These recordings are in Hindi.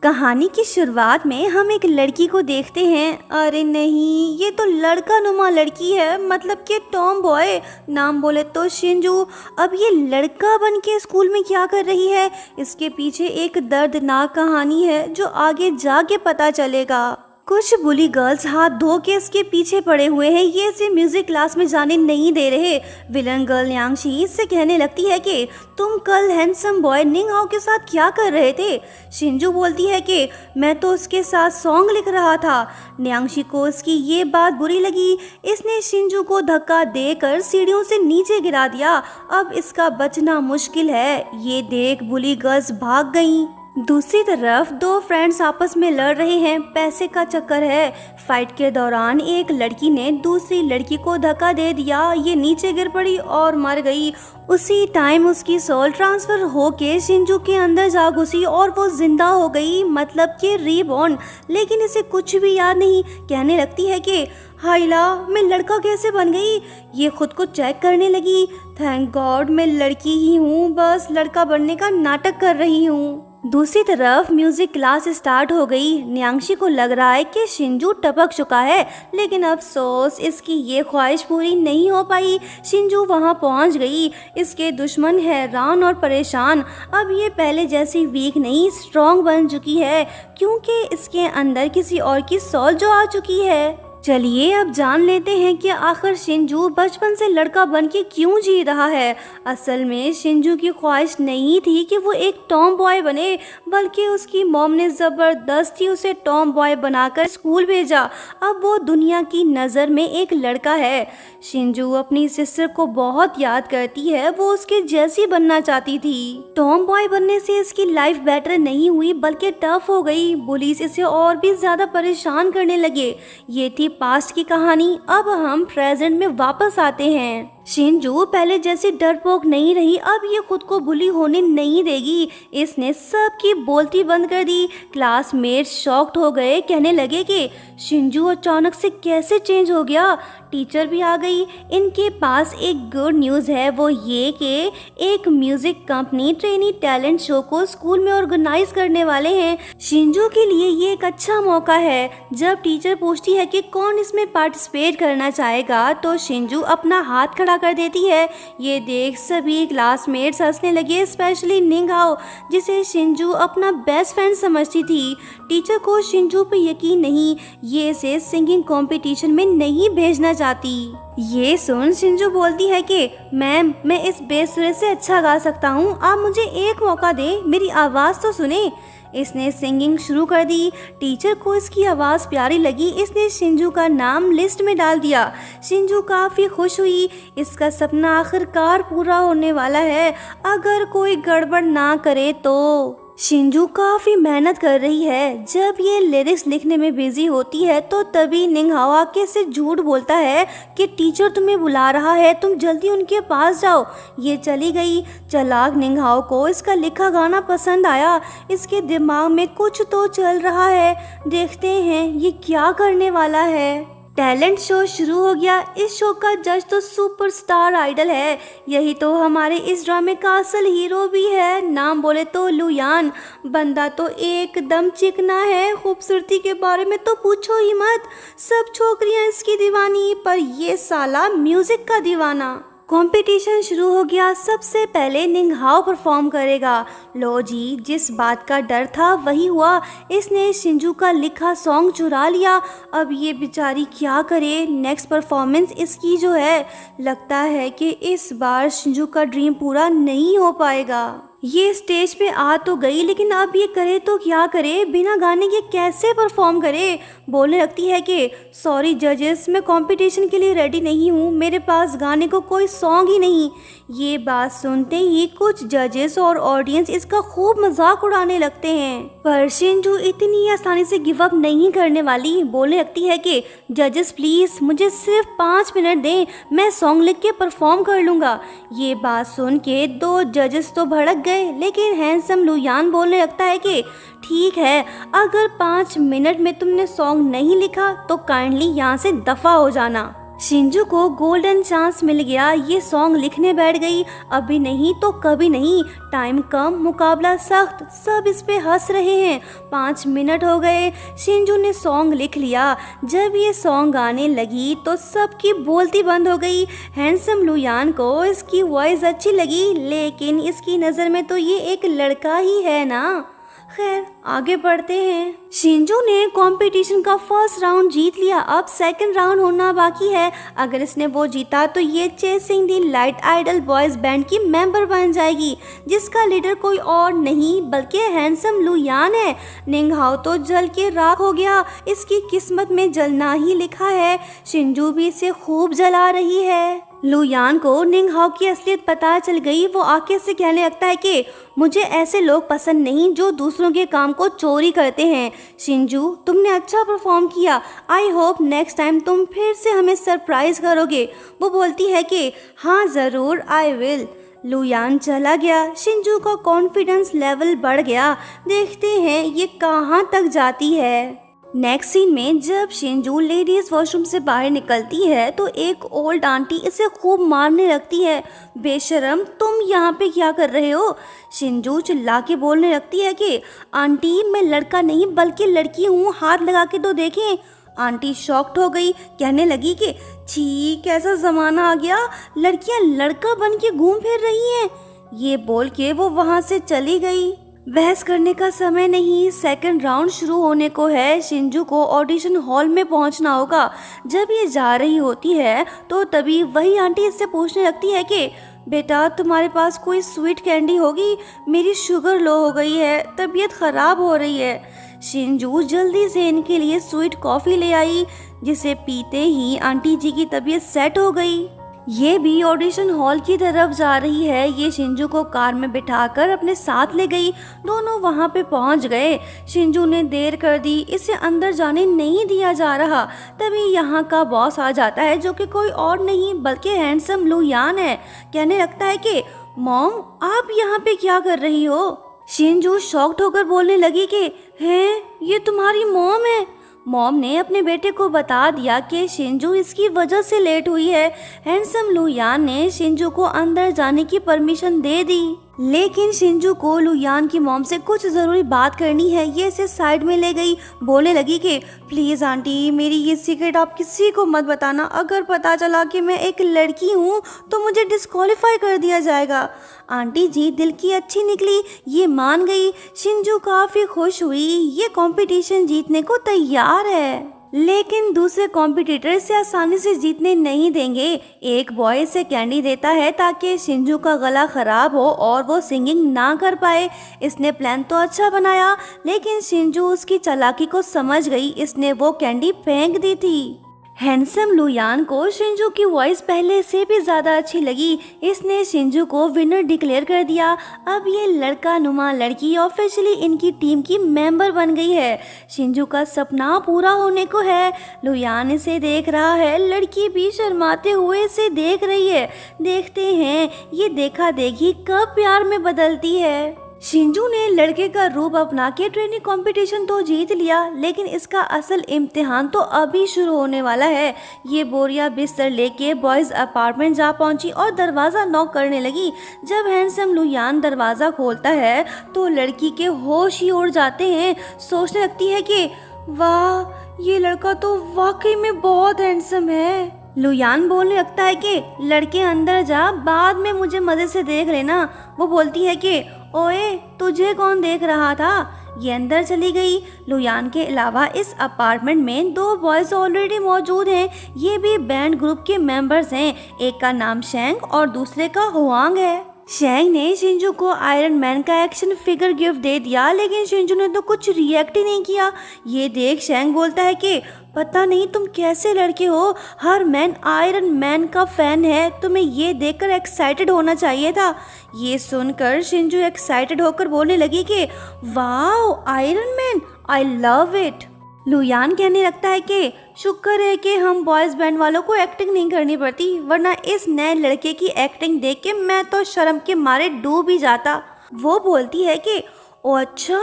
कहानी की शुरुआत में हम एक लड़की को देखते हैं। अरे नहीं, ये तो लड़का नुमा लड़की है, मतलब कि टॉम बॉय। नाम बोले तो शिंजू। अब ये लड़का बन के स्कूल में क्या कर रही है, इसके पीछे एक दर्दनाक कहानी है जो आगे जाके पता चलेगा। कुछ बुली गर्ल्स हाथ धो के इसके पीछे पड़े हुए हैं, ये इसे म्यूजिक क्लास में जाने नहीं दे रहे। विलन गर्ल न्यांगशी इससे कहने लगती है कि तुम कल हैंडसम बॉय निंग हाओ के साथ क्या कर रहे थे। शिंजू बोलती है कि मैं तो उसके साथ सॉन्ग लिख रहा था। न्यांगशी को इसकी ये बात बुरी लगी। इसने शिंजू को धक्का देकर सीढ़ियों से नीचे गिरा दिया। अब इसका बचना मुश्किल है। ये देख बुली गर्ल्स भाग गईं। दूसरी तरफ दो फ्रेंड्स आपस में लड़ रहे हैं, पैसे का चक्कर है। फाइट के दौरान एक लड़की ने दूसरी लड़की को धक्का दे दिया, ये नीचे गिर पड़ी और मर गई। उसी टाइम उसकी सोल ट्रांसफर होके शिंजू के अंदर जा घुसी और वो जिंदा हो गई, मतलब कि रीबॉर्न। लेकिन इसे कुछ भी याद नहीं। कहने लगती है कि हाइला, मैं लड़का कैसे बन गई। ये खुद को चेक करने लगी। थैंक गॉड मैं लड़की ही हूँ, बस लड़का बनने का नाटक कर रही हूँ। दूसरी तरफ म्यूजिक क्लास स्टार्ट हो गई। न्यांगशी को लग रहा है कि शिंजू टपक चुका है, लेकिन अफसोस इसकी ये ख्वाहिश पूरी नहीं हो पाई। शिंजू वहां पहुंच गई। इसके दुश्मन हैरान और परेशान। अब ये पहले जैसी वीक नहीं, स्ट्रॉन्ग बन चुकी है, क्योंकि इसके अंदर किसी और की सोल जो आ चुकी है। चलिए अब जान लेते हैं कि आखिर शिंजू बचपन से लड़का बन के क्यों जी रहा है। असल में शिंजू की ख्वाहिश नहीं थी कि वो एक टॉम बॉय बने, बल्कि उसकी मॉम ने ज़बरदस्ती उसे टॉम बॉय बनाकर स्कूल भेजा। अब वो दुनिया की नज़र में एक लड़का है। शिंजू अपनी सिस्टर को बहुत याद करती है, वो उसके जैसी बनना चाहती थी। टॉम बॉय बनने से इसकी लाइफ बेटर नहीं हुई, बल्कि टफ हो गई। पुलिस इसे और भी ज़्यादा परेशान करने लगे। ये थी पास्ट की कहानी। अब हम प्रेजेंट में वापस आते हैं। शिंजू पहले जैसी डरपोक नहीं रही। अब ये खुद को बुली होने नहीं देगी। इसने सबकी बोलती बंद कर दी। क्लासमेट्स शॉक्ड हो गए, कहने लगे कि शिंजू अचानक से कैसे चेंज हो गया। टीचर भी आ गई। इनके पास एक गुड न्यूज़ है, वो ये कि एक music company trainee talent show को स्कूल में ऑर्गेनाइज करने वाले हैं। शिंजू के लिए ये एक अच्छा मौका है। जब टीचर पूछती है कि कौन इसमें पार्टिसिपेट करना चाहेगा, तो शिंजू अपना हाथ खड़ा कर देती है। ये देख सभी क्लासमेट्स हंसने लगे, स्पेशली निंग हाओ, जिसे शिंजू अपना बेस्ट फ्रेंड समझती थी। टीचर को शिंजू पे यकीन नहीं, ये इसे सिंगिंग कंपटीशन में नहीं भेजना चाहती। ये सुन शिंजू बोलती है कि मैम, मैं इस बेसुरे से अच्छा गा सकता हूँ, आप मुझे एक मौका दें, मेरी आवाज़ तो सुने। इसने सिंगिंग शुरू कर दी। टीचर को इसकी आवाज़ प्यारी लगी। इसने शिंजू का नाम लिस्ट में डाल दिया। शिंजू काफ़ी खुश हुई। इसका सपना आखिरकार पूरा होने वाला है, अगर कोई गड़बड़ ना करे तो। शिंजू काफ़ी मेहनत कर रही है। जब ये लिरिक्स लिखने में बिजी होती है, तो तभी निंग हाओ आके से झूठ बोलता है कि टीचर तुम्हें बुला रहा है, तुम जल्दी उनके पास जाओ। ये चली गई। चालाक निंग हाओ को इसका लिखा गाना पसंद आया। इसके दिमाग में कुछ तो चल रहा है। देखते हैं ये क्या करने वाला है। टैलेंट शो शुरू हो गया। इस शो का जज तो सुपरस्टार आइडल है। यही तो हमारे इस ड्रामे का असल हीरो भी है। नाम बोले तो लुयान। बंदा तो एकदम चिकना है। खूबसूरती के बारे में तो पूछो ही मत। सब छोकरियां इसकी दीवानी, पर ये साला म्यूजिक का दीवाना। कंपटीशन शुरू हो गया। सबसे पहले निंग हाओ परफॉर्म करेगा। लो जी, जिस बात का डर था वही हुआ। इसने शिंजू का लिखा सॉन्ग चुरा लिया। अब ये बेचारी क्या करे। नेक्स्ट परफॉर्मेंस इसकी जो है, लगता है कि इस बार शिंजू का ड्रीम पूरा नहीं हो पाएगा। ये स्टेज पे आ तो गई, लेकिन अब ये करे तो क्या करे, बिना गाने के कैसे परफॉर्म करे। बोलने लगती है कि सॉरी जजेस, मैं कंपटीशन के लिए रेडी नहीं हूँ, मेरे पास गाने को कोई सॉन्ग ही नहीं। ये बात सुनते ही कुछ जजेस और ऑडियंस इसका खूब मजाक उड़ाने लगते हैं, पर शिंजू इतनी आसानी से गिव अप नहीं करने वाली। बोलने लगती है कि जजेस प्लीज मुझे सिर्फ 5 मिनट दें, मैं सॉन्ग लिख के परफॉर्म कर लूँगा। ये बात सुन के दो जजेस तो भड़क गए, लेकिन हैंडसम लुयान बोलने लगता है कि ठीक है, अगर 5 मिनट में तुमने सॉन्ग नहीं लिखा तो काइंडली यहाँ से दफा हो जाना। शिंजू को गोल्डन चांस मिल गया, ये सॉन्ग लिखने बैठ गई। अभी नहीं तो कभी नहीं, टाइम कम, मुकाबला सख्त, सब इस पे हंस रहे हैं। 5 मिनट हो गए, शिंजू ने सॉन्ग लिख लिया। जब ये सॉन्ग गाने लगी तो सबकी बोलती बंद हो गई। हैंडसम लुयान को इसकी वॉइस अच्छी लगी, लेकिन इसकी नज़र में तो ये एक लड़का ही है ना। खैर आगे बढ़ते हैं। शिंजू ने कंपटीशन का फर्स्ट राउंड जीत लिया, अब सेकंड राउंड होना बाकी है। अगर इसने वो जीता तो ये चेसिंग दी लाइट आइडल बॉयज बैंड की मेंबर बन जाएगी, जिसका लीडर कोई और नहीं बल्कि हैंडसम लुयान है। निंगहाओ तो जल के राख हो गया, इसकी किस्मत में जलना ही लिखा है। शिंजू भी इसे खूब जला रही है। लुयान को निंगहाओ की असलियत पता चल गई। वो आके से कहने लगता है कि मुझे ऐसे लोग पसंद नहीं जो दूसरों के काम को चोरी करते हैं। शिंजू, तुमने अच्छा परफॉर्म किया, आई होप नेक्स्ट टाइम तुम फिर से हमें सरप्राइज करोगे। वो बोलती है कि हाँ ज़रूर, आई विल। लुयान चला गया। शिंजू का कॉन्फिडेंस लेवल बढ़ गया। देखते हैं ये कहाँ तक जाती है। नेक्स्ट सीन में जब शिंजू लेडीज वॉशरूम से बाहर निकलती है तो एक ओल्ड आंटी इसे खूब मारने लगती है। बेशरम, तुम यहाँ पे क्या कर रहे हो? शिंजू चिल्ला के बोलने लगती है कि आंटी मैं लड़का नहीं बल्कि लड़की हूँ, हाथ लगा के तो देखें। आंटी शॉक्ड हो गई, कहने लगी कि छी कैसा ज़माना आ गया, लड़कियाँ लड़का बन के घूम फिर रही हैं। ये बोल के वो वहाँ से चली गई। बहस करने का समय नहीं, सेकंड राउंड शुरू होने को है। शिंजू को ऑडिशन हॉल में पहुंचना होगा। जब ये जा रही होती है तो तभी वही आंटी इससे पूछने लगती है कि बेटा तुम्हारे पास कोई स्वीट कैंडी होगी, मेरी शुगर लो हो गई है, तबीयत ख़राब हो रही है। शिंजू जल्दी से इनके लिए स्वीट कॉफ़ी ले आई, जिसे पीते ही आंटी जी की तबीयत सेट हो गई। ये भी ऑडिशन हॉल की तरफ जा रही है। ये शिंजू को कार में बिठाकर अपने साथ ले गई। दोनों वहाँ पे पहुँच गए। शिंजू ने देर कर दी, इसे अंदर जाने नहीं दिया जा रहा। तभी यहाँ का बॉस आ जाता है, जो कि कोई और नहीं बल्कि हैंडसम लुयान है। कहने लगता है कि मॉम आप यहाँ पे क्या कर रही हो? शिंजू शॉक्ड होकर बोलने लगी कि हैं ये तुम्हारी मॉम है। मॉम ने अपने बेटे को बता दिया कि शिंजू इसकी वजह से लेट हुई है। हैंडसम लुयान ने शिंजू को अंदर जाने की परमिशन दे दी, लेकिन शिंजू को लुयान की मॉम से कुछ ज़रूरी बात करनी है। ये इसे साइड में ले गई, बोलने लगी कि प्लीज़ आंटी मेरी ये सीक्रेट आप किसी को मत बताना, अगर पता चला कि मैं एक लड़की हूँ तो मुझे डिस्क्वालीफाई कर दिया जाएगा। आंटी जी दिल की अच्छी निकली, ये मान गई। शिंजू काफ़ी खुश हुई, ये कंपटीशन जीतने को तैयार है। लेकिन दूसरे कॉम्पिटिटर इसे आसानी से जीतने नहीं देंगे। एक बॉय इसे कैंडी देता है ताकि शिंजू का गला खराब हो और वो सिंगिंग ना कर पाए। इसने प्लान तो अच्छा बनाया, लेकिन शिंजू उसकी चालाकी को समझ गई। इसने वो कैंडी फेंक दी थी। हैंडसम लुयान को शिंजू की वॉइस पहले से भी ज़्यादा अच्छी लगी। इसने शिंजू को विनर डिक्लेयर कर दिया। अब ये लड़का नुमा लड़की ऑफिशियली इनकी टीम की मेंबर बन गई है। शिंजू का सपना पूरा होने को है। लुयान इसे देख रहा है, लड़की भी शर्माते हुए इसे देख रही है। देखते हैं ये देखा देखी कब प्यार में बदलती है। शिंजू ने लड़के का रूप अपना के ट्रेनिंग कंपटीशन तो जीत लिया, लेकिन इसका असल इम्तिहान तो अभी शुरू होने वाला है। ये बोरिया बिस्तर लेके बॉयज अपार्टमेंट जा पहुंची और दरवाज़ा नॉक करने लगी। जब हैंडसम लुयान दरवाज़ा खोलता है तो लड़की के होश ही उड़ जाते हैं। सोचने लगती है कि वाह ये लड़का तो वाकई में बहुत हैंडसम है। लुयान बोलने लगता है कि लड़के अंदर जा, बाद में मुझे मज़े से देख लेना। वो बोलती है कि ओए तुझे कौन देख रहा था? ये अंदर चली गई। लुयान के अलावा इस अपार्टमेंट में 2 बॉयज़ ऑलरेडी मौजूद हैं। ये भी बैंड ग्रुप के मेंबर्स हैं। एक का नाम शेंग और दूसरे का हुआंग है। शेंग ने शिंजू को आयरन मैन का एक्शन फिगर गिफ्ट दे दिया, लेकिन शिंजू ने तो कुछ रिएक्ट ही नहीं किया। ये देख शेंग बोलता है कि पता नहीं तुम कैसे लड़के हो, हर मैन आयरन मैन का फैन है, तुम्हें ये देखकर एक्साइटेड होना चाहिए था। ये सुनकर शिंजू एक्साइटेड होकर बोलने लगी कि wow Iron Man, I love it. लुयान कहने लगता है कि शुक्र है कि हम बॉयज़ बैंड वालों को एक्टिंग नहीं करनी पड़ती, वरना इस नए लड़के की एक्टिंग देख के मैं तो शर्म के मारे डूब ही जाता। वो बोलती है कि ओ अच्छा,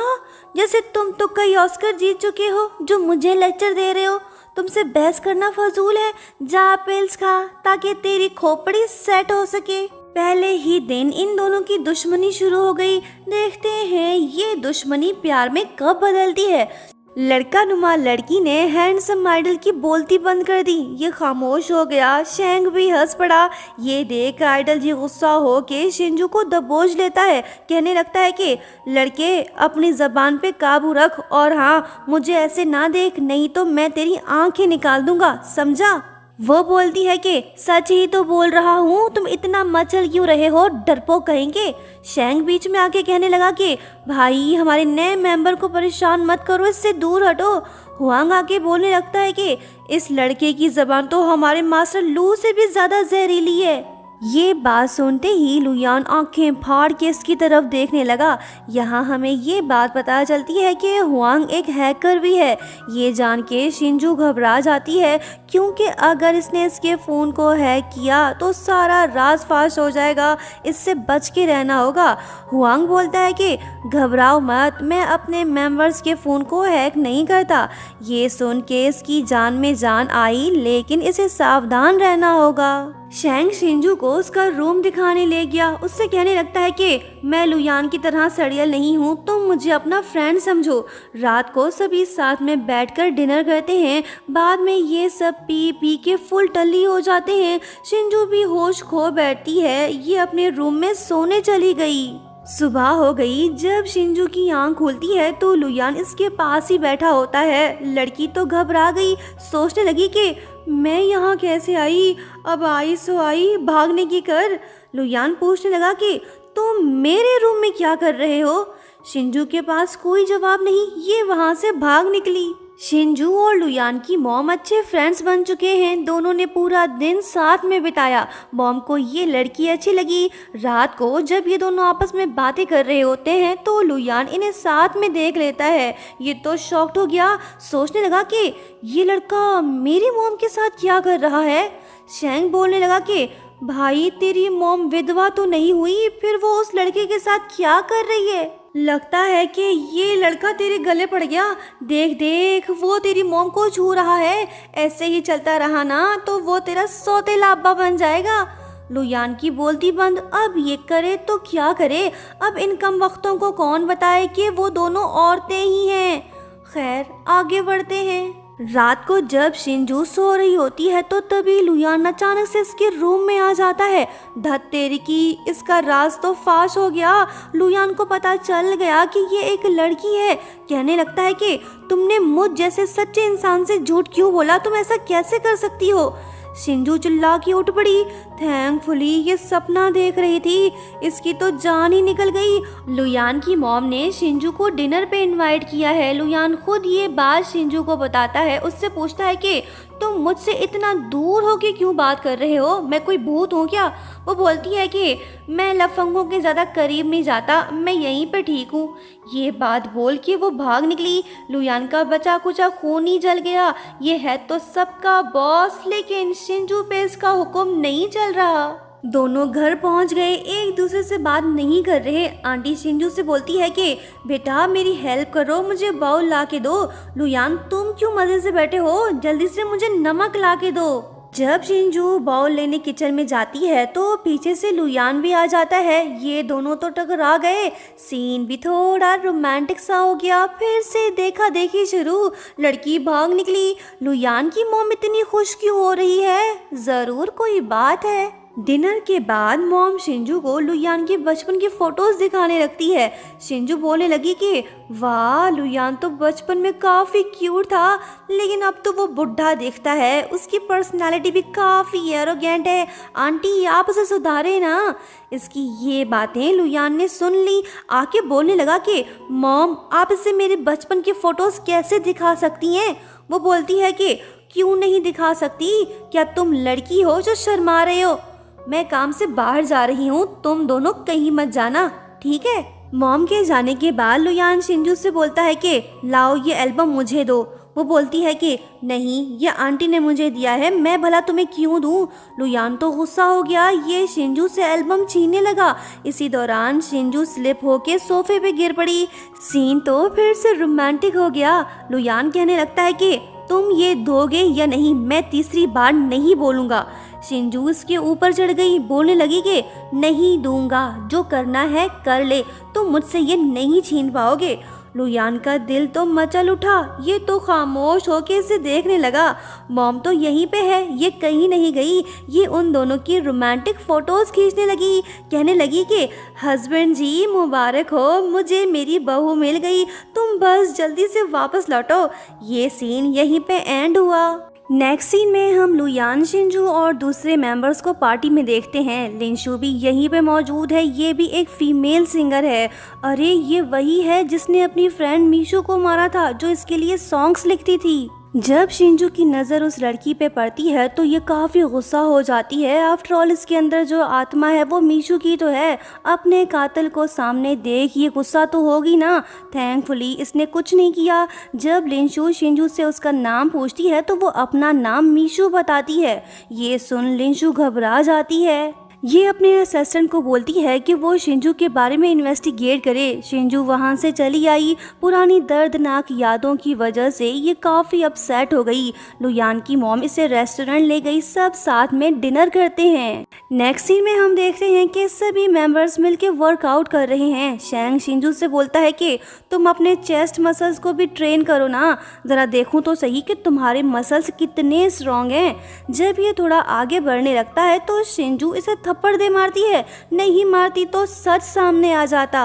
जैसे तुम तो कई ऑस्कर जीत चुके हो जो मुझे लेक्चर दे रहे हो। तुमसे बहस करना फजूल है, जा पिल्स खा ताकि तेरी खोपड़ी सेट हो सके। पहले ही दिन इन दोनों की दुश्मनी शुरू हो गई। देखते हैं ये दुश्मनी प्यार में कब बदलती है। लड़का नुमा लड़की ने हैंडसम आइडल की बोलती बंद कर दी। ये खामोश हो गया। शेंग भी हंस पड़ा। ये देख आइडल जी गुस्सा हो के शिंजू को दबोच लेता है। कहने लगता है कि लड़के अपनी जबान पे काबू रख, और हाँ, मुझे ऐसे ना देख, नहीं तो मैं तेरी आंखें निकाल दूंगा, समझा। वो बोलती है कि सच ही तो बोल रहा हूँ, तुम इतना मचल क्यों रहे हो, डरपोक कहेंगे। शेंग बीच में आके कहने लगा कि भाई हमारे नए मेंबर को परेशान मत करो, इससे दूर हटो। हुआंग आके बोलने लगता है कि इस लड़के की जबान तो हमारे मास्टर लू से भी ज्यादा जहरीली है। ये बात सुनते ही लुयान आंखें फाड़ के इसकी तरफ देखने लगा। यहाँ हमें ये बात पता चलती है कि हुआंग एक हैकर भी है। ये जान के शिंजू घबरा जाती है, क्योंकि अगर इसने इसके फ़ोन को हैक किया तो सारा राज फाश हो जाएगा, इससे बच के रहना होगा। हुआंग बोलता है कि घबराओ मत, मैं अपने मेंबर्स के फ़ोन को हैक नहीं करता। ये सुन के इसकी जान में जान आई, लेकिन इसे सावधान रहना होगा। शेंग शिंजू को उसका रूम दिखाने ले गया। उससे कहने लगता है कि मैं लुयान की तरह सड़ियल नहीं हूँ, तुम मुझे अपना फ्रेंड समझो। रात को सभी साथ में बैठकर डिनर करते हैं। बाद में ये सब पी पी के फुल टल्ली हो जाते हैं। शिंजू भी होश खो बैठती है। ये अपने रूम में सोने चली गई। सुबह हो गई। जब शिंजू की आंख खुलती है तो लुयान इसके पास ही बैठा होता है। लड़की तो घबरा गई, सोचने लगी कि मैं यहाँ कैसे आई, अब आई सो आई, भागने की कर। लुयान पूछने लगा कि तुम मेरे रूम में क्या कर रहे हो। शिंजू के पास कोई जवाब नहीं, ये वहाँ से भाग निकली। शिंजू और लुयान की मॉम अच्छे फ्रेंड्स बन चुके हैं। दोनों ने पूरा दिन साथ में बिताया। मॉम को ये लड़की अच्छी लगी। रात को जब ये दोनों आपस में बातें कर रहे होते हैं तो लुयान इन्हें साथ में देख लेता है। ये तो शॉक्ड हो गया, सोचने लगा कि ये लड़का मेरी मॉम के साथ क्या कर रहा है। शेंग बोलने लगा कि भाई तेरी मॉम विधवा तो नहीं हुई, फिर वो उस लड़के के साथ क्या कर रही है। लगता है कि ये लड़का तेरे गले पड़ गया। देख देख, वो तेरी मॉम को छू रहा है। ऐसे ही चलता रहा ना तो वो तेरा सौतेला अब्बा बन जाएगा। लुयान की बोलती बंद। अब ये करे तो क्या करे। अब इन कम वक्तों को कौन बताए कि वो दोनों औरतें ही हैं। खैर, आगे बढ़ते हैं। रात को जब शिंजू सो रही होती है तो तभी लुयान अचानक से इसके रूम में आ जाता है। धत तेरी की, इसका राज तो फाश हो गया। लुयान को पता चल गया कि ये एक लड़की है। कहने लगता है कि तुमने मुझ जैसे सच्चे इंसान से झूठ क्यों बोला, तुम ऐसा कैसे कर सकती हो। शिंजू चिल्ला के उठ पड़ी। थैंकफुली ये सपना देख रही थी, इसकी तो जान ही निकल गई। लुयान की मॉम ने शिंजू को डिनर पे इनवाइट किया है। लुयान खुद ये बात शिंजू को बताता है। उससे पूछता है कि तुम मुझसे इतना दूर होके क्यों बात कर रहे हो, मैं कोई भूत हूँ क्या। वो बोलती है कि मैं लफंगों के ज़्यादा करीब नहीं जाता, मैं यहीं पे ठीक हूँ। ये बात बोल के वो भाग निकली। लुयान का बचा कुचा खून ही जल गया। ये है तो सबका बॉस, लेकिन शिंजू पे इसका हुक्म नहीं चल रहा। दोनों घर पहुंच गए, एक दूसरे से बात नहीं कर रहे। आंटी शिंजू से बोलती है कि बेटा मेरी हेल्प करो, मुझे बाउल ला के दो। लुयान तुम क्यों मजे से बैठे हो, जल्दी से मुझे नमक ला के दो। जब शिंजू बाउल लेने किचन में जाती है तो पीछे से लुयान भी आ जाता है। ये दोनों तो टकरा गए। सीन भी थोड़ा रोमांटिक सा हो गया। फिर से देखा देखी शुरू। लड़की भाग निकली। लुयान की मॉम इतनी खुश क्यों हो रही है, जरूर कोई बात है। डिनर के बाद मॉम शिंजू को लुयान के बचपन की फोटोज दिखाने लगती है। शिंजू बोलने लगी कि वाह, लुयान तो बचपन में काफ़ी क्यूट था, लेकिन अब तो वो बुढ़ा दिखता है। उसकी पर्सनालिटी भी काफ़ी एरोगेंट है। आंटी आप उसे सुधारे ना। इसकी ये बातें लुयान ने सुन ली। आके बोलने लगा कि मॉम आप इसे मेरे बचपन की फ़ोटोज़ कैसे दिखा सकती हैं। वो बोलती है कि क्यों नहीं दिखा सकती, क्या तुम लड़की हो जो शर्मा रहे हो। मैं काम से बाहर जा रही हूँ, तुम दोनों कहीं मत जाना, ठीक है। मॉम के जाने के बाद लुयान शिंजू से बोलता है कि लाओ ये एल्बम मुझे दो। वो बोलती है कि नहीं, ये आंटी ने मुझे दिया है, मैं भला तुम्हें क्यों दूँ। लुयान तो गुस्सा हो गया, ये शिंजू से एल्बम छीनने लगा। इसी दौरान शिंजू स्लिप होके सोफे पे गिर पड़ी। सीन तो फिर से रोमांटिक हो गया। लुयान कहने लगता है कि तुम ये दोगे या नहीं, मैं तीसरी बार नहीं बोलूँगा। शिंजू इसके ऊपर चढ़ गई, बोलने लगी कि नहीं दूंगा, जो करना है कर ले, तुम मुझसे ये नहीं छीन पाओगे। लुयान का दिल तो मचल उठा, ये तो खामोश होके इसे देखने लगा। मॉम तो यहीं पे है, ये कहीं नहीं गई। ये उन दोनों की रोमांटिक फोटोज खींचने लगी, कहने लगी कि हस्बैंड जी मुबारक हो, मुझे मेरी बहू मिल गई, तुम बस जल्दी से वापस लौटो। ये सीन यहीं पे एंड हुआ। नेक्स्ट सीन में हम लुयान, शिंजू और दूसरे मेंबर्स को पार्टी में देखते हैं। लिंशु भी यहीं पे मौजूद है, ये भी एक फीमेल सिंगर है। अरे ये वही है जिसने अपनी फ्रेंड मीशू को मारा था, जो इसके लिए सॉन्ग्स लिखती थी। जब शिंजू की नज़र उस लड़की पे पड़ती है तो ये काफ़ी गुस्सा हो जाती है। आफ्टर ऑल इसके अंदर जो आत्मा है वो मीशू की तो है। अपने कातिल को सामने देख ये गुस्सा तो होगी ना। थैंकफुली इसने कुछ नहीं किया। जब लिंशु शिंजू से उसका नाम पूछती है तो वो अपना नाम मीशू बताती है। ये सुन लिंशु घबरा जाती है। ये अपने असिस्टेंट को बोलती है कि वो शिंजू के बारे में इन्वेस्टिगेट करे। शिंजू वहाँ से चली आई। पुरानी दर्दनाक यादों की वजह से ये काफ़ी अपसेट हो गई। लुयान की मॉम इसे रेस्टोरेंट ले गई, सब साथ में डिनर करते हैं। नेक्स्ट सीन में हम देखते हैं कि सभी मेंबर्स मिलके वर्कआउट कर रहे हैं। शैंग शिंजू से बोलता है कि तुम अपने चेस्ट मसल्स को भी ट्रेन करो ना, ज़रा देखूँ तो सही कि तुम्हारे मसल्स कितने स्ट्रॉन्ग हैं। जब ये थोड़ा आगे बढ़ने लगता है तो शिंजू इसे थप्पड़ दे मारती है। नहीं मारती तो सच सामने आ जाता।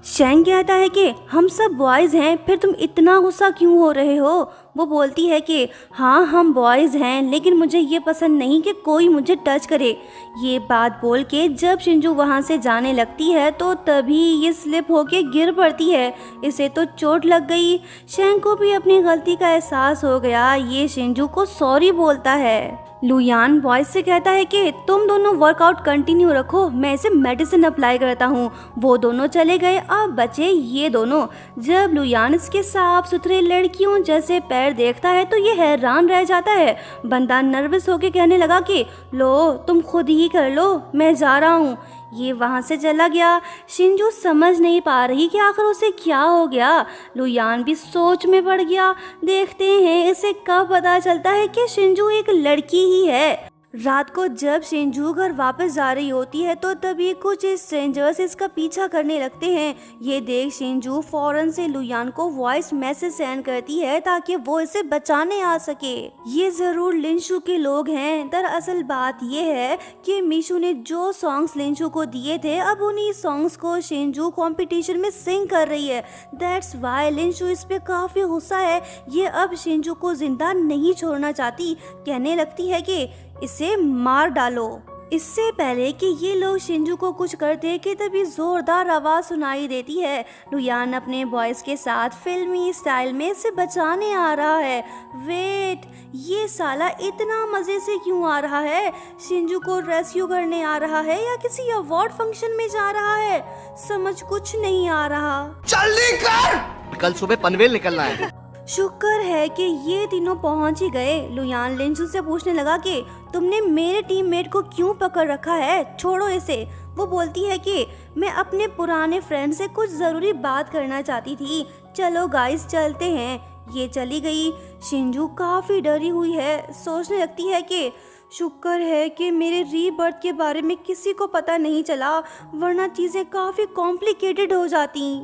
शैंग कहता है कि हम सब बॉयज़ हैं, फिर तुम इतना गुस्सा क्यों हो रहे हो। वो बोलती है कि हाँ हम बॉयज़ हैं, लेकिन मुझे ये पसंद नहीं कि कोई मुझे टच करे। ये बात बोल के जब शिंजू वहाँ से जाने लगती है तो तभी ये स्लिप होके गिर पड़ती है। इसे तो चोट लग गई। शैंग को भी अपनी गलती का एहसास हो गया। ये शिंजू को सॉरी बोलता है। लुयान बॉयज से कहता है कि तुम दोनों वर्कआउट कंटिन्यू रखो, मैं इसे मेडिसिन अप्लाई करता हूँ। वो दोनों चले गए, अब बचे ये दोनों। जब लुयान इसके साफ सुथरे लड़कियों जैसे पैर देखता है तो ये हैरान रह जाता है। बंदा नर्वस होके कहने लगा कि लो तुम खुद ही कर लो, मैं जा रहा हूँ। ये वहाँ से चला गया। शिंजू समझ नहीं पा रही कि आखिर उसे क्या हो गया। लुयान भी सोच में पड़ गया। देखते हैं इसे कब पता चलता है कि शिंजू एक लड़की ही है। रात को जब शिंजू घर वापस जा रही होती है तो तभी कुछ स्ट्रेंजर्स इसका पीछा करने लगते हैं। ये देख शिंजू फौरन से लुयान को वॉइस मैसेज सेंड करती है ताकि वो इसे बचाने आ सके। ये जरूर लिंशु के लोग हैं। दरअसल बात ये है कि मीशू ने जो सॉन्ग्स लिंशु को दिए थे, अब उन्हीं सॉन्ग्स को शिंजू कंपटीशन में सिंग कर रही है। दैट्स वाई लिंशु इस पे काफी गुस्सा है। ये अब शिंजू को जिंदा नहीं छोड़ना चाहती। कहने लगती है कि इसे मार डालो। इससे पहले कि ये लोग शिंजू को कुछ करते कि तभी जोरदार आवाज सुनाई देती है। लुयान अपने बॉयज के साथ फिल्मी स्टाइल में इसे बचाने आ रहा है। वेट, ये साला इतना मजे से क्यों आ रहा है? शिंजू को रेस्क्यू करने आ रहा है या किसी अवार्ड फंक्शन में जा रहा है? समझ कुछ नहीं आ रहा। जल्दी कर, कल सुबह पनवेल निकलना है। शुक्र है कि ये तीनों पहुंच ही गए। लुयान लिंशु से पूछने लगा कि तुमने मेरे टीममेट को क्यों पकड़ रखा है, छोड़ो इसे। वो बोलती है कि मैं अपने पुराने फ्रेंड से कुछ ज़रूरी बात करना चाहती थी, चलो गाइस चलते हैं। ये चली गई। शिंजू काफ़ी डरी हुई है। सोचने लगती है कि शुक्र है कि मेरे रीबर्थ के बारे में किसी को पता नहीं चला, वरना चीज़ें काफ़ी कॉम्प्लिकेटेड हो जाती।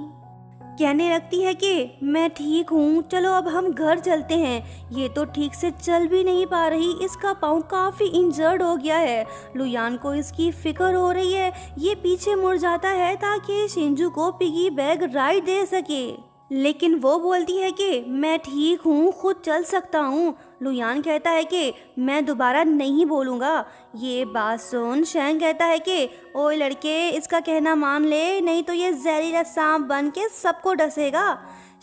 कहने लगती है कि मैं ठीक हूँ, चलो अब हम घर चलते हैं। ये तो ठीक से चल भी नहीं पा रही, इसका पाँव काफ़ी इंजर्ड हो गया है। लुयान को इसकी फिक्र हो रही है। ये पीछे मुड़ जाता है ताकि शिंजू को पिगी बैग राइड दे सके, लेकिन वो बोलती है कि मैं ठीक हूँ, खुद चल सकता हूँ। लुयान कहता है कि मैं दोबारा नहीं बोलूँगा। ये बात सुन शैंग कहता है कि ओए लड़के, इसका कहना मान ले, नहीं तो ये जहरीला सांप बन के सबको डसेगा।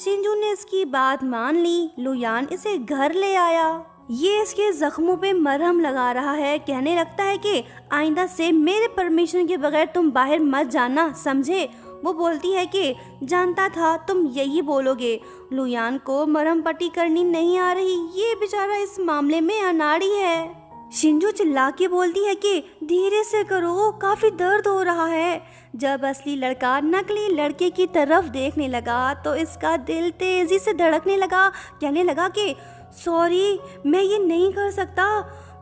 शिंजू ने इसकी बात मान ली। लुयान इसे घर ले आया। ये इसके जख्मों पे मरहम लगा रहा है। कहने लगता है कि आइंदा से मेरे परमिशन के बगैर तुम बाहर मत जाना, समझे? वो बोलती है कि जानता था तुम यही बोलोगे। लुयान को मरहम पट्टी करनी नहीं आ रही। ये बेचारा इस मामले में अनाड़ी है। शिंजू चिल्ला के बोलती है कि धीरे से करो, काफी दर्द हो रहा है। जब असली लड़का नकली लड़के की तरफ देखने लगा तो इसका दिल तेजी से धड़कने लगा। कहने लगा कि सॉरी, मैं ये नहीं कर सकता,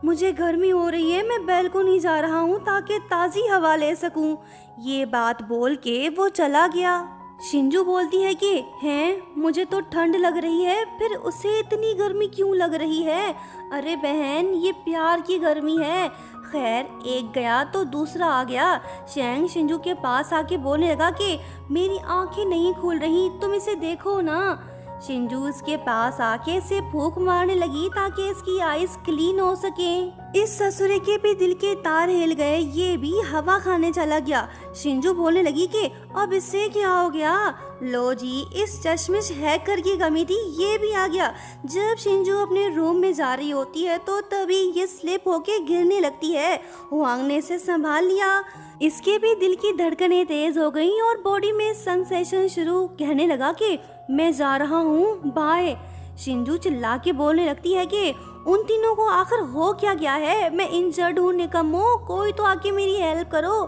मुझे गर्मी हो रही है, मैं बैल्कनी जा रहा हूँ ताकि ताज़ी हवा ले सकूँ। ये बात बोल के वो चला गया। शिंजू बोलती है कि हैं, मुझे तो ठंड लग रही है, फिर उसे इतनी गर्मी क्यों लग रही है? अरे बहन, ये प्यार की गर्मी है। खैर, एक गया तो दूसरा आ गया। शैंग शिंजू के पास आके बोलने लगा कि मेरी आंखें नहीं खुल रही, तुम इसे देखो ना। शिंजू उसके पास आके इसे फूंक मारने लगी ताकि इसकी आईज क्लीन हो सके। इस ससुरे के भी दिल के तार हिल गए, ये भी हवा खाने चला गया। शिंजू बोलने लगी कि अब इससे क्या हो गया? लो जी, इस चश्मिश हैकर की कमी थी, ये भी आ गया। जब शिंजू अपने रूम में जा रही होती है तो तभी ये स्लिप होके गिरने लगती है। हुआंग ने इसे संभाल लिया। इसके भी दिल की धड़कनें तेज हो गई और बॉडी में सेंसेशन शुरू। कहने लगा कि मैं जा रहा हूँ, बाय। शिंजू चिल्ला के बोलने लगती है कि उन तीनों को आखिर हो क्या गया है? मैं इंजर्ड हूँ निकम्मो, कोई तो आके मेरी हेल्प करो।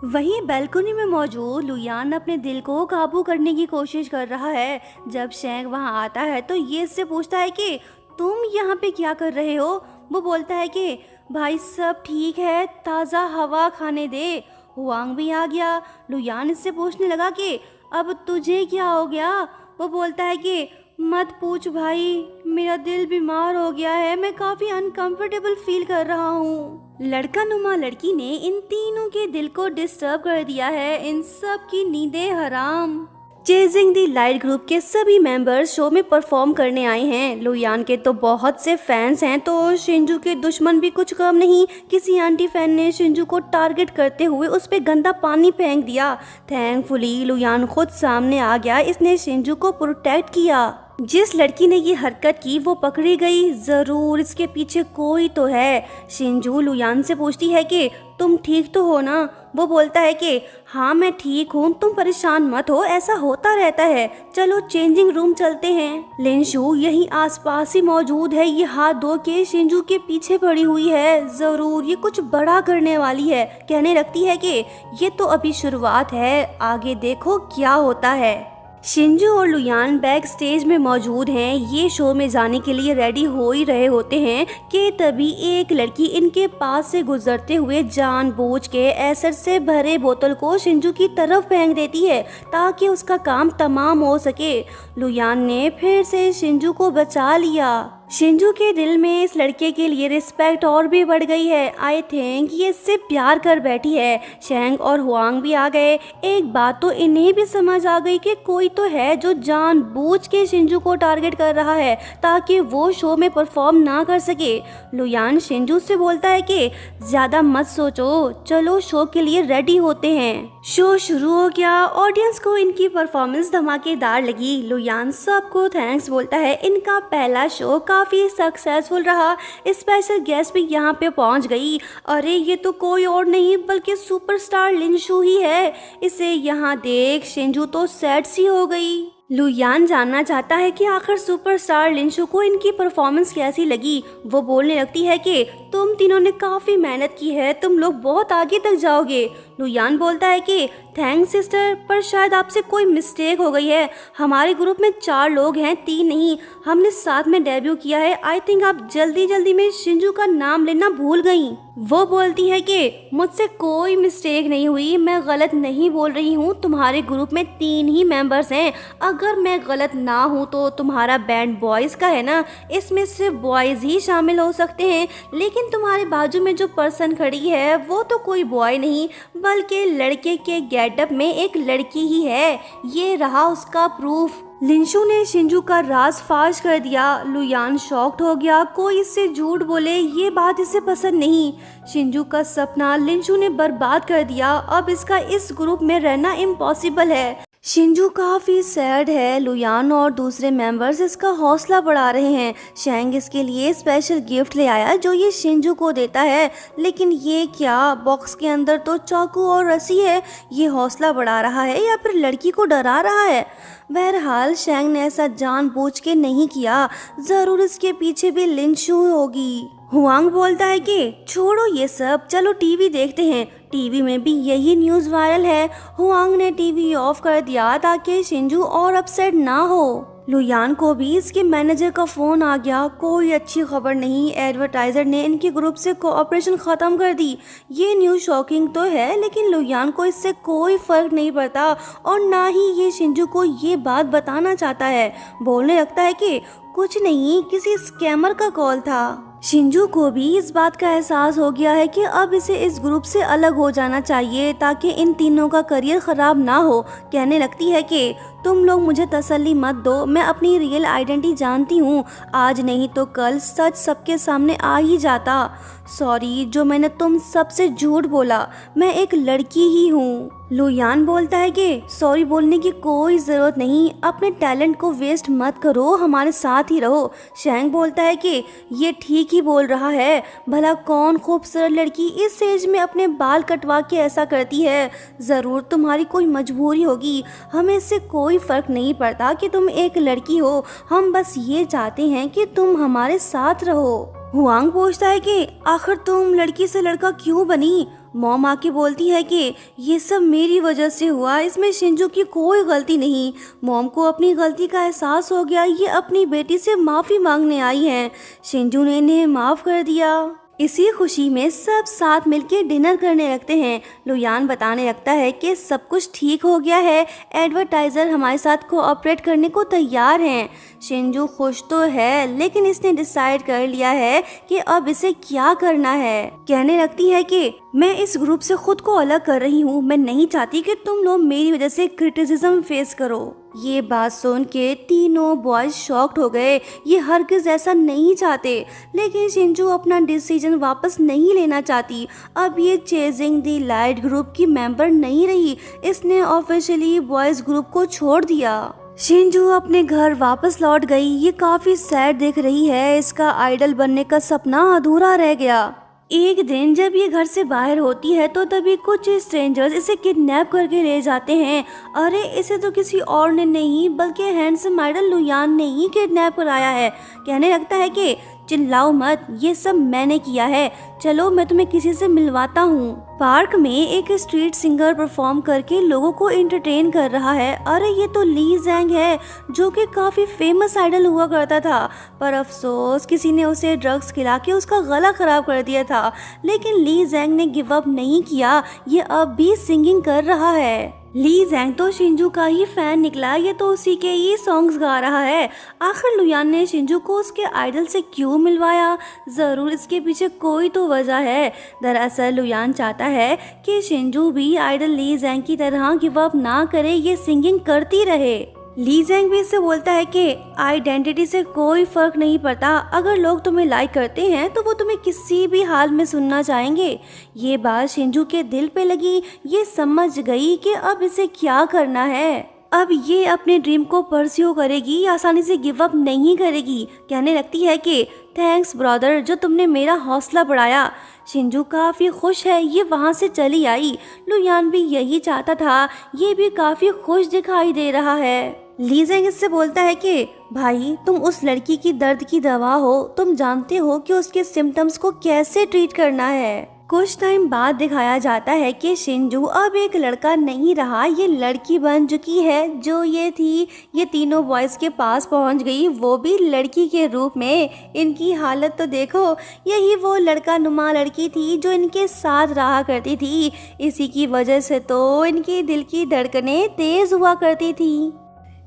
वहीं बैल्कनी में मौजूद लुयान अपने दिल को काबू करने की कोशिश कर रहा है। जब शैंग वहाँ आता है तो ये इससे पूछता है कि तुम यहाँ पे क्या कर रहे हो? वो बोलता है कि भाई सब ठीक है, ताज़ा हवा खाने दे। हुआंग भी आ गया। लुयान इससे पूछने लगा कि अब तुझे क्या हो गया? वो बोलता है कि मत पूछ भाई, मेरा दिल बीमार हो गया है, मैं काफी अनकंफर्टेबल फील कर रहा हूँ। लड़का नुमा लड़की ने इन तीनों के दिल को डिस्टर्ब कर दिया है, इन सब की नींदें हराम। चेजिंग दी लाइट ग्रुप के सभी मेंबर्स शो में परफॉर्म करने आए हैं। लुयान के तो बहुत से फैंस हैं तो शिंजू के दुश्मन भी कुछ कम नहीं। किसी आंटी फैन ने शिंजू को टारगेट करते हुए उस पे गंदा पानी फेंक दिया। थैंकफुली लुयान खुद सामने आ गया, इसने शिंजू को प्रोटेक्ट किया। जिस लड़की ने ये हरकत की वो पकड़ी गई, जरूर इसके पीछे कोई तो है। शिंजू लुयान से पूछती है कि तुम ठीक तो हो ना? वो बोलता है कि हाँ मैं ठीक हूँ, तुम परेशान मत हो, ऐसा होता रहता है, चलो चेंजिंग रूम चलते हैं। लिनशु यहीं आसपास ही मौजूद है, ये हाथ धो के शिंजू के पीछे पड़ी हुई है, जरूर ये कुछ बड़ा करने वाली है। कहने लगती है कि ये तो अभी शुरुआत है, आगे देखो क्या होता है। शिंजू और लुयान बैक स्टेज में मौजूद हैं, ये शो में जाने के लिए रेडी हो ही रहे होते हैं कि तभी एक लड़की इनके पास से गुजरते हुए जानबूझ के एसिड से भरे बोतल को शिंजू की तरफ फेंक देती है ताकि उसका काम तमाम हो सके। लुयान ने फिर से शिंजू को बचा लिया। शिंजू के दिल में इस लड़के के लिए रिस्पेक्ट और भी बढ़ गई है। आई थिंक ये इससे प्यार कर बैठी है। शैंग और हुआंग भी आ गए। एक बात तो इन्हें भी समझ आ गई कि कोई तो है जो जानबूझ के शिंजू को टारगेट कर रहा है ताकि वो शो में परफॉर्म ना कर सके। लुयान शिंजू से बोलता है कि ज्यादा मत सोचो, चलो शो के लिए रेडी होते हैं। शो शुरू हो गया। ऑडियंस को इनकी परफॉर्मेंस धमाकेदार लगी। लुयान सबको थैंक्स बोलता है, इनका पहला शो काफी सक्सेसफुल रहा। स्पेशल गेस्ट भी यहाँ पे पहुँच गई। अरे ये तो कोई और नहीं बल्कि सुपरस्टार लिनशु ही है, इसे यहाँ देख शिंजू तो सैड सी हो गई। लुयान जानना चाहता है कि आखिर सुपरस्टार लिनशु को इनकी परफॉर्मेंस कैसी लगी। वो बोलने लगती है कि तुम तीनों ने काफी मेहनत की है, तुम लोग बहुत आगे तक जाओगे। लुयान बोलता है कि थैंक्स सिस्टर, पर शायद आपसे कोई मिस्टेक हो गई है। हमारे ग्रुप में 4 लोग हैं, 3 नहीं। हमने साथ में डेब्यू किया है। आई थिंक आप जल्दी में शिंजू का नाम लेना भूल गई। वो बोलती है कि मुझसे कोई मिस्टेक नहीं हुई, मैं गलत नहीं बोल रही हूँ। तुम्हारे ग्रुप में 3 ही मेंबर्स हैं। अगर मैं गलत ना हूँ तो तुम्हारा बैंड बॉयज़ का है ना, इसमें सिर्फ बॉयज़ ही शामिल हो सकते हैं। लेकिन तुम्हारे बाजू में जो पर्सन खड़ी है वो तो कोई बॉय नहीं बल्कि लड़के के गेटअप में एक लड़की ही है। ये रहा उसका प्रूफ। लिनशु ने शिंजू का राज फाश कर दिया। लुयान शॉक्ड हो गया, कोई इससे झूठ बोले ये बात इसे पसंद नहीं। शिंजू का सपना लिनशु ने बर्बाद कर दिया। अब इसका इस ग्रुप में रहना इम्पॉसिबल है। शिंजू काफ़ी सैड है। लुयान और दूसरे मेंबर्स इसका हौसला बढ़ा रहे हैं। शैंग इसके लिए स्पेशल गिफ्ट ले आया जो ये शिंजू को देता है। लेकिन ये क्या, बॉक्स के अंदर तो चाकू और रस्सी है। ये हौसला बढ़ा रहा है या फिर लड़की को डरा रहा है? बहरहाल शैंग ने ऐसा जानबूझ के नहीं किया, ज़रूर इसके पीछे भी लिनशु होगी। हुआंग बोलता है कि छोड़ो ये सब, चलो टीवी देखते हैं। टीवी में भी यही न्यूज़ वायरल है। हुआंग ने टीवी ऑफ कर दिया ताकि शिंजू और अपसेट ना हो। लुयान को भी इसके मैनेजर का फोन आ गया। कोई अच्छी खबर नहीं, एडवर्टाइजर ने इनके ग्रुप से कोऑपरेशन खत्म कर दी। ये न्यूज़ शॉकिंग तो है, लेकिन लुयान को इससे कोई फर्क नहीं पड़ता और ना ही ये शिंजू को ये बात बताना चाहता है। बोलने लगता है कि कुछ नहीं, किसी स्कैमर का कॉल था। शिंजू को भी इस बात का एहसास हो गया है कि अब इसे इस ग्रुप से अलग हो जाना चाहिए ताकि इन तीनों का करियर खराब ना हो। कहने लगती है कि तुम लोग मुझे तसल्ली मत दो, मैं अपनी रियल आइडेंटिटी जानती हूँ। आज नहीं तो कल सच सबके सामने आ ही जाता। सॉरी जो मैंने तुम सबसे झूठ बोला, मैं एक लड़की ही हूँ। लुयान बोलता है कि सॉरी बोलने की कोई ज़रूरत नहीं, अपने टैलेंट को वेस्ट मत करो, हमारे साथ ही रहो। शैंग बोलता है कि ये ठीक ही बोल रहा है, भला कौन खूबसूरत लड़की इस एज में अपने बाल कटवा के ऐसा करती है। ज़रूर तुम्हारी कोई मजबूरी होगी, हमें इससे कोई फ़र्क नहीं पड़ता कि तुम एक लड़की हो, हम बस ये चाहते हैं कि तुम हमारे साथ रहो। हुआंग पूछता है कि आखिर तुम लड़की से लड़का क्यों बनी। मॉम आके बोलती है कि ये सब मेरी वजह से हुआ, इसमें शिंजू की कोई गलती नहीं। मॉम को अपनी गलती का एहसास हो गया, ये अपनी बेटी से माफ़ी मांगने आई हैं। शिंजू ने इन्हें माफ़ कर दिया। इसी खुशी में सब साथ मिलकर डिनर करने लगते हैं। लुयान बताने लगता है कि सब कुछ ठीक हो गया है, एडवर्टाइज़र हमारे साथ कोऑपरेट करने को तैयार हैं। शिंजू खुश तो है, लेकिन इसने डिसाइड कर लिया है कि अब इसे क्या करना है। कहने लगती है कि मैं इस ग्रुप से खुद को अलग कर रही हूँ, मैं नहीं चाहती कि तुम लोग मेरी वजह से क्रिटिसिज्म फेस करो। ये बात सुन के तीनों बॉयज शॉक्ड हो गए। ये हरगिज़ ऐसा नहीं चाहते, लेकिन शिंजू अपना डिसीजन वापस नहीं लेना चाहती। अब ये चेजिंग दी लाइट ग्रुप की मेंबर नहीं रही, इसने ऑफिशियली बॉयज ग्रुप को छोड़ दिया। शिंजू अपने घर वापस लौट गई। ये काफ़ी सैड दिख रही है, इसका आइडल बनने का सपना अधूरा रह गया। एक दिन जब ये घर से बाहर होती है तो तभी कुछ स्ट्रेंजर्स इसे किडनैप करके ले जाते हैं। अरे इसे तो किसी और ने नहीं बल्कि हैंडसम आइडल लुयान ने ही किडनैप कराया है। कहने लगता है कि चिल्लाओ मत, ये सब मैंने किया है, चलो मैं तुम्हें किसी से मिलवाता हूँ। पार्क में एक स्ट्रीट सिंगर परफॉर्म करके लोगों को एंटरटेन कर रहा है। अरे ये तो ली जैंग है, जो कि काफ़ी फेमस आइडल हुआ करता था, पर अफसोस किसी ने उसे ड्रग्स खिला के उसका गला खराब कर दिया था। लेकिन ली जैंग ने गिव अप नहीं किया, ये अब भी सिंगिंग कर रहा है। ली जैंग तो शिंजू का ही फैन निकला, ये तो उसी के ही सॉन्ग्स गा रहा है। आखिर लुयान ने शिंजू को उसके आइडल से क्यों मिलवाया? ज़रूर इसके पीछे कोई तो वजह है। दरअसल लुयान चाहता है कि शिंजू भी आइडल ली जैंग की तरह गिव अप ना करे, ये सिंगिंग करती रहे। ली जैंग भी इससे बोलता है कि आइडेंटिटी से कोई फर्क नहीं पड़ता, अगर लोग तुम्हें लाइक करते हैं तो वो तुम्हें किसी भी हाल में सुनना चाहेंगे। ये बात शिंजू के दिल पे लगी, ये समझ गई कि अब इसे क्या करना है। अब ये अपने ड्रीम को परस्यू करेगी, आसानी से गिव अप नहीं करेगी। कहने लगती है कि थैंक्स ब्रदर, जो तुमने मेरा हौसला बढ़ाया। शिंजू काफ़ी खुश है, ये वहाँ से चली आई। लुयान भी यही चाहता था, ये भी काफ़ी खुश दिखाई दे रहा है। ली जैंग इससे बोलता है कि भाई तुम उस लड़की की दर्द की दवा हो, तुम जानते हो कि उसके सिम्टम्स को कैसे ट्रीट करना है। कुछ टाइम बाद दिखाया जाता है कि शिंजू अब एक लड़का नहीं रहा, ये लड़की बन चुकी है। जो ये थी, ये तीनों बॉयज़ के पास पहुंच गई, वो भी लड़की के रूप में। इनकी हालत तो देखो, यही वो लड़का नुमा लड़की थी जो इनके साथ रहा करती थी। इसी की वजह से तो इनके दिल की धड़कनें तेज हुआ करती थी।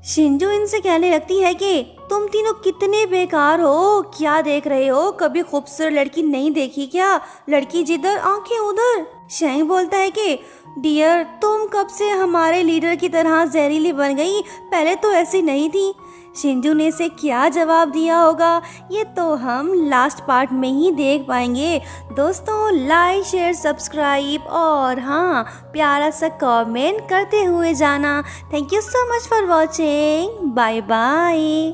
शिंजू इनसे कहने लगती है कि तुम तीनों कितने बेकार हो, क्या देख रहे हो, कभी खूबसूरत लड़की नहीं देखी क्या? लड़की जिधर आंखें उधर। शैंग बोलता है कि डियर तुम कब से हमारे लीडर की तरह जहरीली बन गई, पहले तो ऐसी नहीं थी। शिंजू ने इसे क्या जवाब दिया होगा, ये तो हम लास्ट पार्ट में ही देख पाएंगे। दोस्तों लाइक शेयर सब्सक्राइब और हाँ प्यारा सा कमेंट करते हुए जाना। Thank you so much for watching, bye bye.